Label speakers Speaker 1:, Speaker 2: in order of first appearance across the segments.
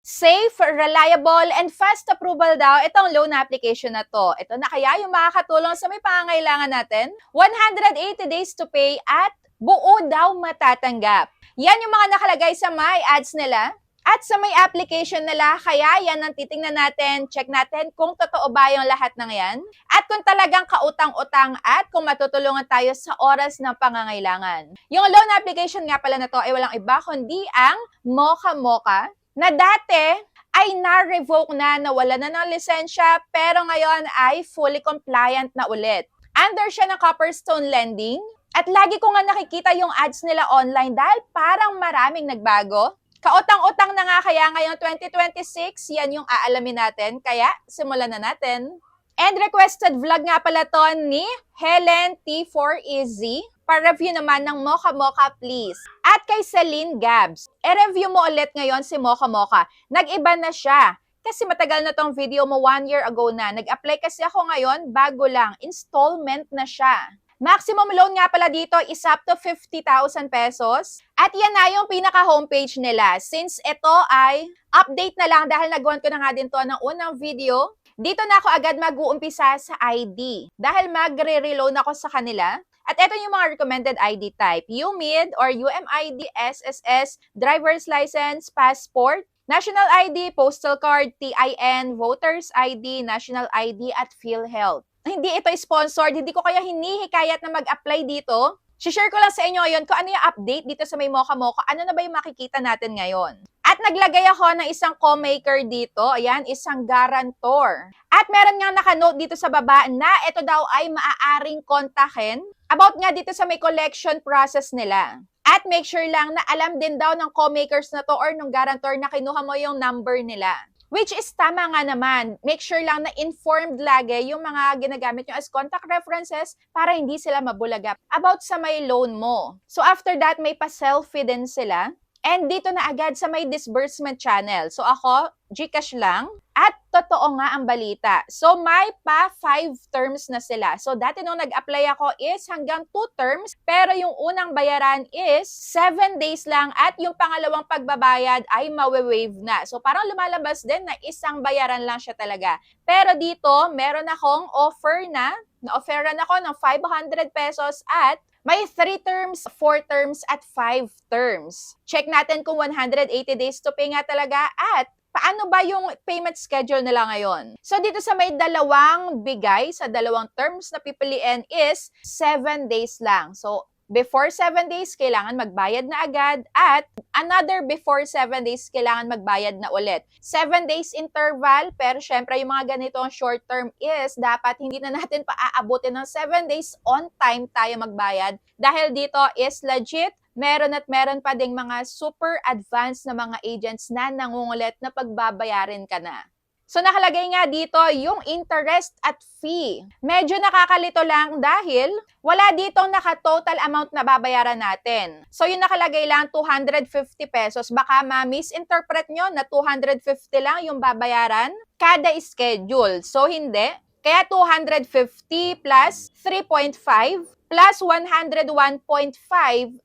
Speaker 1: Safe, reliable, and fast approval daw itong loan application na to. Ito na kaya yung makakatulong sa may pangangailangan natin? 180 days to pay at buo daw matatanggap. Yan yung mga nakalagay sa my ads nila. At sa may application nila, kaya yan ang titingnan natin, check natin kung totoo ba yung lahat ng yan. At kung talagang kautang-utang at kung matutulungan tayo sa oras ng pangangailangan. Yung loan application nga pala na to ay walang iba kundi ang Mocha Mocha na dati ay na-revoke na, nawala na ng lisensya, pero ngayon ay fully compliant na ulit. Under siya ng Copperstone Lending, at lagi ko nga nakikita yung ads nila online dahil parang maraming nagbago. Kautang-utang na nga kaya ngayong 2026, yan yung aalamin natin, kaya simulan na natin. And requested vlog nga pala to ni Helen T4EZ. Pa-review naman ng Mocha Mocha please. At kay Celine Gabs, i-review mo ulit ngayon si Mocha Mocha. Nag-iba na siya. Kasi matagal na tong video mo, 1 year ago na. Nag-apply kasi ako ngayon, bago lang. Installment na siya. Maximum loan nga pala dito is up to 50,000 pesos. At yan na yung pinaka-homepage nila. Since ito ay update na lang dahil nagawan ko na nga din to ng unang video, dito na ako agad mag-uumpisa sa ID. Dahil magre-reloan ako sa kanila. At ito yung mga recommended ID type. UMID or UMID, SSS, driver's license, passport, national ID, postal card, TIN, voter's ID, national ID, at PhilHealth. Hindi ito sponsored, hindi ko kaya hinihikayat na mag-apply dito. Share ko lang sa inyo yon kung ano yung update dito sa may Mocha Mocha, ano na ba yung makikita natin ngayon. At naglagay ako ng isang co-maker dito, ayan, isang guarantor. At meron nga nakanote dito sa baba na ito daw ay maaaring kontakin about nga dito sa may collection process nila. At make sure lang na alam din daw ng co-makers na to or ng guarantor na kinuha mo yung number nila. Which is tama nga naman. Make sure lang na informed lagi yung mga ginagamit nyo as contact references para hindi sila mabulaga about sa may loan mo. So after that, may pa-selfie din sila. And dito na agad sa may disbursement channel. So ako, GCash lang. At totoo nga ang balita. So may pa 5 terms na sila. So dati nung nag-apply ako is hanggang 2 terms. Pero yung unang bayaran is 7 days lang. At yung pangalawang pagbabayad ay mawe-waive na. So parang lumalabas din na isang bayaran lang siya talaga. Pero dito, meron akong offer na-offeran ako ng 500 pesos at may 3 terms, 4 terms, at 5 terms. Check natin kung 180 days to pay nga talaga at paano ba yung payment schedule nila ngayon. So dito sa may dalawang bigay, sa dalawang terms na pipiliin is 7 days lang. So before 7 days, kailangan magbayad na agad at another before 7 days, kailangan magbayad na ulit. 7 days interval, pero syempre yung mga ganitong short term is dapat hindi na natin paaabutin ng 7 days on time tayo magbayad dahil dito is legit. Meron at meron pa ding mga super advanced na mga agents na nangungulit na pagbabayarin ka na. So nakalagay nga dito yung interest at fee. Medyo nakakalito lang dahil wala ditong naka-total amount na babayaran natin. So yung nakalagay lang 250 pesos. Baka ma-misinterpret nyo na 250 lang yung babayaran kada schedule. So hindi. Kaya 250 plus 3.5 plus 101.5.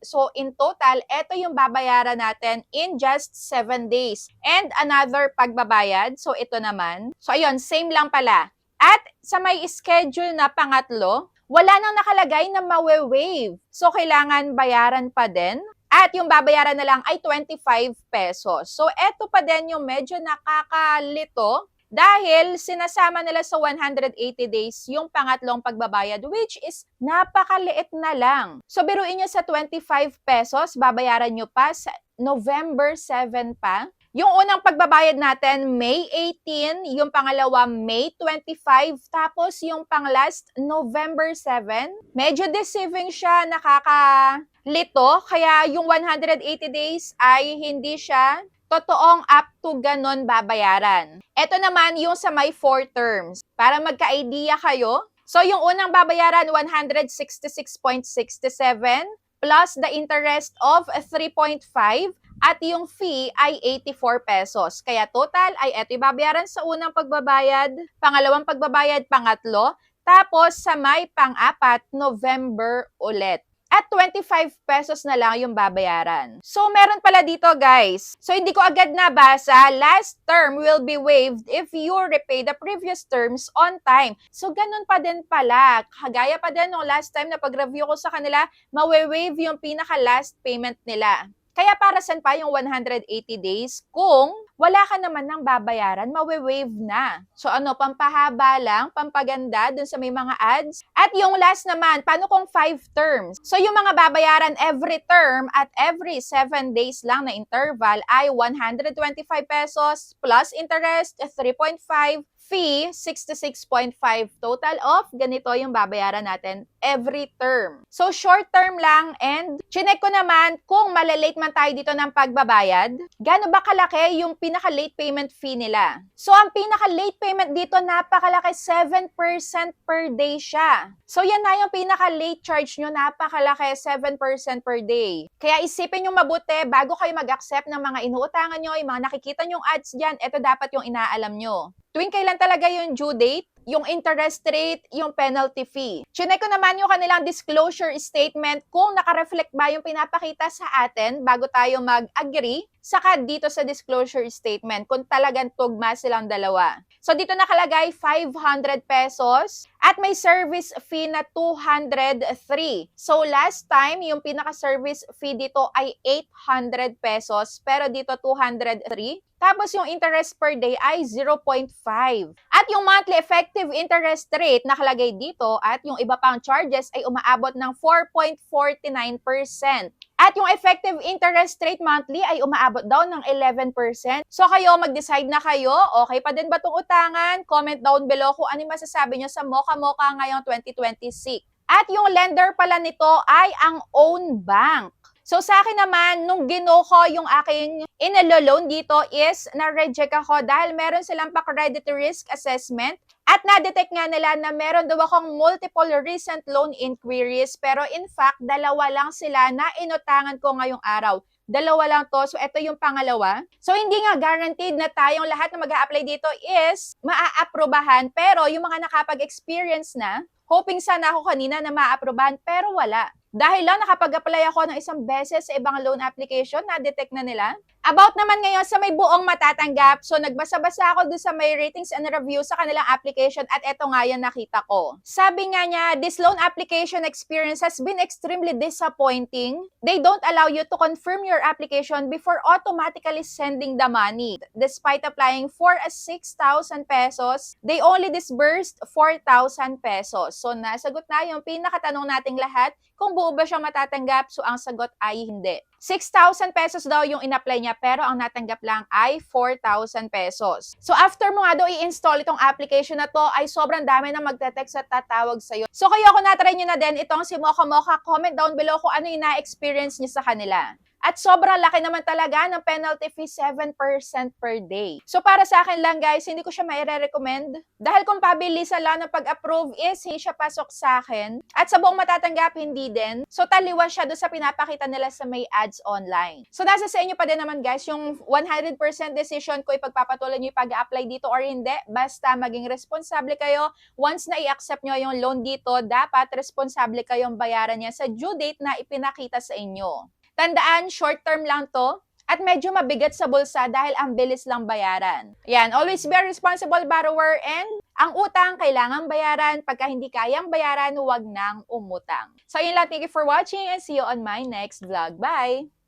Speaker 1: So, in total, ito yung babayaran natin in just 7 days. And another pagbabayad. So, ito naman. So, ayun, same lang pala. At sa may schedule na pangatlo, wala nang nakalagay na mawe-waive. So, kailangan bayaran pa din. At yung babayaran na lang ay 25 pesos. So, ito pa din yung medyo nakakalito. Dahil sinasama nila sa 180 days yung pangatlong pagbabayad which is napakaliit na lang. So biruin nyo sa 25 pesos, babayaran nyo pa sa November 7 pa. Yung unang pagbabayad natin, May 18, yung pangalawa, May 25, tapos yung panglast, November 7. Medyo deceiving siya, nakakalito, kaya yung 180 days ay hindi siya totoong up to ganon babayaran. Ito naman yung sa may 4 terms. Para magka-idea kayo, so yung unang babayaran 166.67 plus the interest of 3.5 at yung fee ay 84 pesos. Kaya total ay ito yung babayaran sa unang pagbabayad, pangalawang pagbabayad, pangatlo, tapos sa may pang-apat, November ulit. at 25 pesos na lang yung babayaran. So, meron pala dito guys. So, hindi ko agad nabasa. Last term will be waived if you repay the previous terms on time. So, ganun pa din pala. Kagaya pa din nung last time na pag-review ko sa kanila, mawe-waive yung pinaka-last payment nila. Kaya para saan pa yung 180 days kung wala ka naman ng babayaran, mawe-waive na. So ano, pampahaba lang, pampaganda dun sa may mga ads. At yung last naman, paano kung 5 terms? So yung mga babayaran every term at every 7 days lang na interval ay 125 pesos plus interest 3.5, fee 66.5, total of ganito yung babayaran natin every term. So short term lang, and chinek ko naman kung malalate man tayo dito ng pagbabayad, gaano ba kalaki yung pinaka-late payment fee nila. So ang pinaka-late payment dito napakalaki, 7% per day siya. So yan na yung pinaka-late charge nyo, napakalaki, 7% per day. Kaya isipin nyo mabuti bago kayo mag-accept ng mga inuutangan nyo, yung mga nakikita nyong ads dyan, ito dapat yung inaalam nyo. Tuwing kailan talaga yung due date, yung interest rate, yung penalty fee. Chinek ko naman yung kanilang disclosure statement kung naka-reflect ba yung pinapakita sa atin bago tayo mag-agree saka dito sa disclosure statement kung talagang tugma silang dalawa. So dito nakalagay 500 pesos at may service fee na 203. So last time, yung pinaka-service fee dito ay 800 pesos pero dito 203. Tapos yung interest per day ay 0.5. At yung monthly effective interest rate nakalagay dito at yung iba pang charges ay umaabot ng 4.49%. At yung effective interest rate monthly ay umaabot daw ng 11%. So kayo, mag-decide na kayo, okay pa din ba itong utangan? Comment down below kung ano yung masasabi nyo sa Mocha Mocha ngayong 2026. At yung lender pala nito ay ang own bank. So sa akin naman, nung gino ko yung aking inalo-loan dito is na-reject ako dahil meron silang pa-credit risk assessment at na-detect nga nila na meron daw akong multiple recent loan inquiries pero in fact, dalawa lang sila na inutangan ko ngayong araw. Dalawa lang to. So, ito yung pangalawa. So, hindi nga guaranteed na tayong lahat na mag-a-apply dito is maa-aprobahan. Pero, yung mga nakapag-experience na, hoping sana ako kanina na maa-aprobahan, pero wala. Dahil lang nakapag-apply ako ng isang beses sa ibang loan application, na-detect na nila. About naman ngayon sa may buong matatanggap, so nagbasa-basa ako doon sa may ratings and reviews sa kanilang application at eto nga yan nakita ko. Sabi nga niya, this loan application experience has been extremely disappointing. They don't allow you to confirm your application before automatically sending the money. Despite applying for a 6,000 pesos, they only disbursed 4,000 pesos. So nasagot na yung pinakatanong nating lahat kung buo ba siyang matatanggap, so ang sagot ay hindi. 6,000 pesos daw yung in-apply niya pero ang natanggap lang ay 4,000 pesos. So after mo nga daw i-install itong application na to ay sobrang dami na magte-text at tatawag sa'yo. So kayo kung na-try nyo na din itong si Mocha Mocha, comment down below kung ano yung na-experience nyo sa kanila. At sobrang laki naman talaga ng penalty fee, 7% per day. So para sa akin lang guys, hindi ko siya maire-recommend. Dahil kung pabilisan lang ng pag-approve is hindi siya pasok sa akin. At sa buong matatanggap, hindi din. So taliwas siya doon sa pinapakita nila sa may ads online. So nasa sa inyo pa din naman guys, yung 100% decision ko ipagpapatuloy nyo yung pag-apply dito or hindi. Basta maging responsable kayo. Once na i-accept nyo yung loan dito, dapat responsable kayong bayaran niya sa due date na ipinakita sa inyo. Tandaan, short term lang to at medyo mabigat sa bulsa dahil ang bilis lang bayaran. Yan, always be a responsible borrower and ang utang kailangan bayaran. Pagka hindi kayang bayaran, huwag nang umutang. So yun lang, thank you for watching and see you on my next vlog. Bye!